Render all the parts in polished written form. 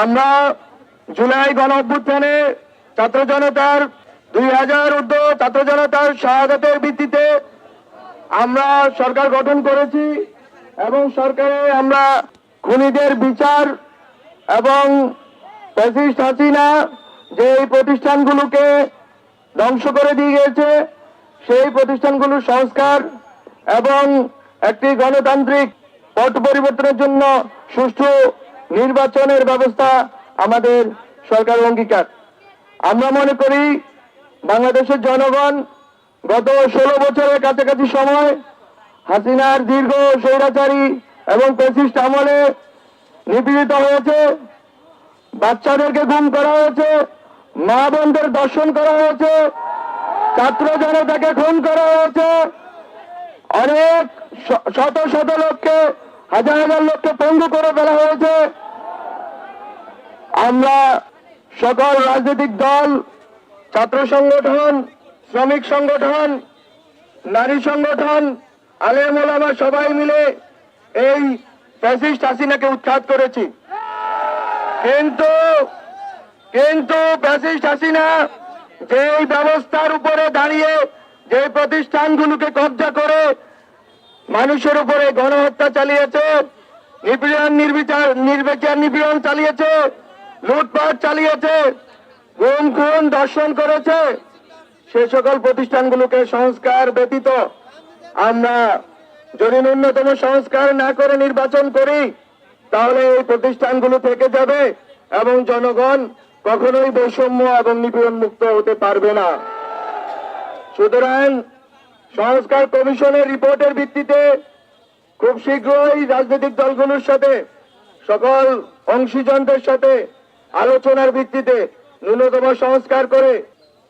আমরা জুলাই গণ অভ্যুত্থানে ছাত্র জনতার 2000 ঊর্ধ্ব ছাত্র জনতার শাহাদাতের ভিত্তিতে আমরা সরকার গঠন করেছি এবং সরকারে আমরা খুনিদের বিচার এবং ফ্যাসিস্ট হাসিনা যে এই প্রতিষ্ঠানগুলোকে ধ্বংস করে দিয়ে গেছে সেই প্রতিষ্ঠানগুলোর সংস্কার এবং একটি গণতান্ত্রিক পট পরিবর্তনের জন্য সুষ্ঠু নির্বাচনের ব্যবস্থা আমাদের সরকার অঙ্গীকার। আমরা মনে করি বাংলাদেশের জনগণ গত 16 বছরের কাছাকাছি সময় হাসিনার দীর্ঘ স্বৈরাচারী এবং ফ্যাসিস্ট আমলে নিপীড়িত হয়েছে, বাচ্চাদেরকে গুম করা হয়েছে, মা বোনদের দর্শন করা হয়েছে, ছাত্র জনতাকে খুন করা হয়েছে, অনেক শত শত লোককে হাজার হাজার লোককে পঙ্গু করে ফেলা হয়েছে। আমরা সকল রাজনৈতিক দল, ছাত্র সংগঠন, শ্রমিক সংগঠন, নারী সংগঠন, আলেম ওলামা সবাই মিলে এই ফ্যাসিস্ট হাসিনাকে উৎখাত করেছি। কিন্তু ফ্যাসিস্ট হাসিনা যেই ব্যবস্থার উপরে দাঁড়িয়ে যে প্রতিষ্ঠানগুলোকে কব্জা করে মানুষের উপরে গণহত্যা চালিয়েছে, নির্বিচার নিপীড়ন চালিয়েছে, লুটপাট চালিয়েছে, গুম খুন ধর্ষণ করেছে, সে সকল প্রতিষ্ঠানগুলোকে সংস্কার ব্যতীত আমরা যদি ন্যূনতম সংস্কার না করে নির্বাচন করি তাহলে এই প্রতিষ্ঠানগুলো থেকে যাবে এবং জনগণ কখনোই বৈষম্য এবং নিপীড়ন মুক্ত হতে পারবে না। সুতরাং সংস্কার কমিশনের রিপোর্টের ভিত্তিতে খুব শীঘ্রই রাজনৈতিক দলগুলোর সাথে সকল অংশীজনদের সাথে আলোচনার ভিত্তিতে ন্যূনতম সংস্কার করে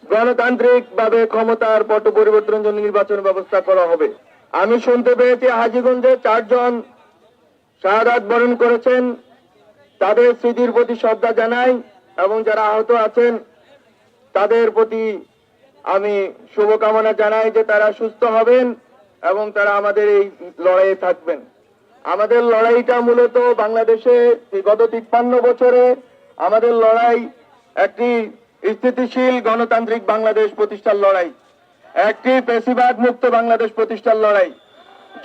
গণতান্ত্রিক ভাবে ক্ষমতার পট পরিবর্তনের জন্য নির্বাচন ব্যবস্থা করা হবে। আমি শুনতে পেয়েছি হাজীগঞ্জে 4 জন শাহাদাত বরণ করেছেন, তাদের স্মৃতির প্রতি শ্রদ্ধা জানাই এবং যারা আহত আছেন তাদের প্রতি আমি শুভকামনা জানাই যে তারা সুস্থ হবেন এবং তারা আমাদের এই লড়াইয়ে থাকবেন। আমাদের লড়াইটা মূলত বাংলাদেশে গত 53 বছরে আমাদের লড়াই একটি স্থিতিশীল গণতান্ত্রিক বাংলাদেশ প্রতিষ্ঠার লড়াই, একটি ফ্যাসিবাদ মুক্ত বাংলাদেশ প্রতিষ্ঠার লড়াই।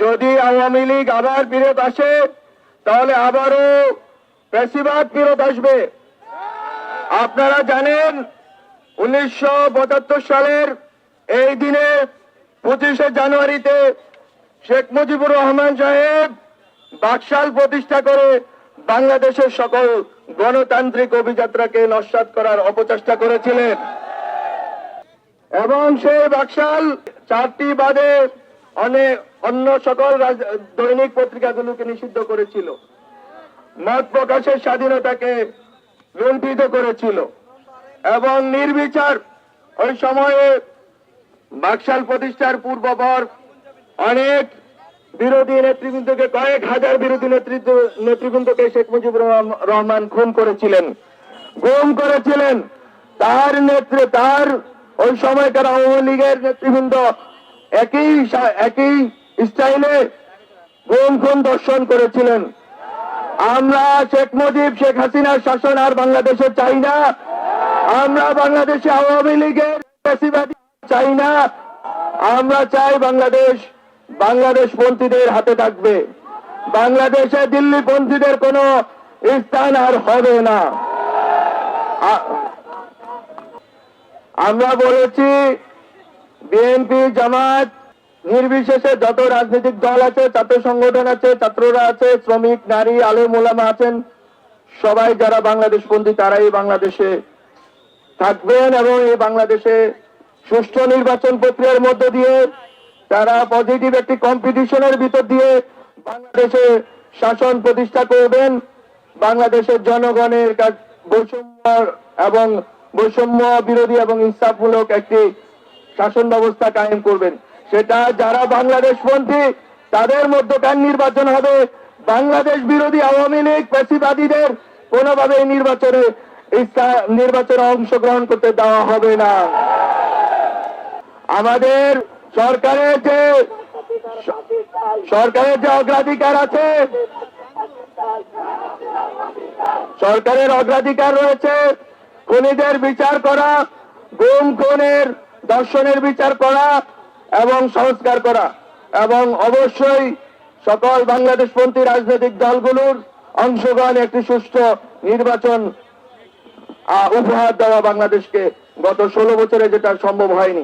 যদি আওয়ামী লীগ আবার ফিরত আসে তাহলে আবারও ফ্যাসিবাদ ফিরত আসবে। আপনারা জানেন 1975 সালের এই দিনে 25শে জানুয়ারিতে শেখ মুজিবুর রহমান সাহেব বাকশাল প্রতিষ্ঠা করে বাংলাদেশের সকল গণতান্ত্রিক অভিযাত্রাকে নস্যাৎ করার অপচেষ্টা করেছিলেন এবং সেই বাকশাল 4টি বাদে অন্য সকল দৈনিক পত্রিকাগুলোকে নিষিদ্ধ করেছিল, মত প্রকাশের স্বাধীনতাকে লুণ্ঠিত করেছিল এবং নির্বিচার ওই সময়ে বাকশাল প্রতিষ্ঠার পূর্বপর অনেক বিরোধী নেতৃবৃন্দকে, কয়েক হাজার বিরোধী নেতৃবৃন্দকে শেখ মুজিবুর রহমান খুন করেছিলেন, গুম করেছিলেন। তার ওই সময়কার আওয়ামী লীগের নেতৃবৃন্দ একই স্টাইলে গুম খুন ধর্ষণ করেছিলেন। আমরা শেখ মুজিব, শেখ হাসিনার শাসন আর বাংলাদেশে চাই না। আমরা বাংলাদেশে আওয়ামী লীগের ফ্যাসিবাদী চাই না। আমরা চাই বাংলাদেশ পন্থীদের হাতে থাকবে। বাংলাদেশে দিল্লি পন্থীদের কোনো স্থান আর হবে না। আমরা বলেছি বিএনপি, জামাত নির্বিশেষে যত রাজনৈতিক দল আছে, ছাত্র সংগঠন আছে, ছাত্ররা আছে, শ্রমিক, নারী, আলেম ওলামা আছেন, সবাই যারা বাংলাদেশ পন্থী তারাই বাংলাদেশে থাকবেন এবং এই বাংলাদেশে সুষ্ঠু নির্বাচন প্রক্রিয়ার মধ্য দিয়ে তারা পজিটিভ একটি কম্পিটিশনের ভিতর দিয়ে বাংলাদেশে শাসন প্রতিষ্ঠা করবেন। বাংলাদেশের জনগণের বৈষম্য বিরোধী এবং ইনসাফমূলক একটি শাসন ব্যবস্থা কায়েম করবেন। সেটা যারা বাংলাদেশপন্থী তাদের মধ্যকার নির্বাচন হবে। বাংলাদেশ বিরোধী আওয়ামী লীগ ফ্যাসিবাদীদের কোনোভাবে নির্বাচনে অংশগ্রহণ করতে দেওয়া হবে না। আমাদের সরকারের যে অগ্রাধিকার আছে সরকারের অগ্রাধিকার রয়েছে খুনিদের বিচার করা, গুম খুনের দর্শনের বিচার করা এবং সংস্কার করা, এবং অবশ্যই সকল বাংলাদেশপন্থী রাজনৈতিক দলগুলোর অংশগ্রহণে একটি সুষ্ঠু নির্বাচন উপহার দেওয়া বাংলাদেশকে। গত 16 বছরে যেটা সম্ভব হয়নি।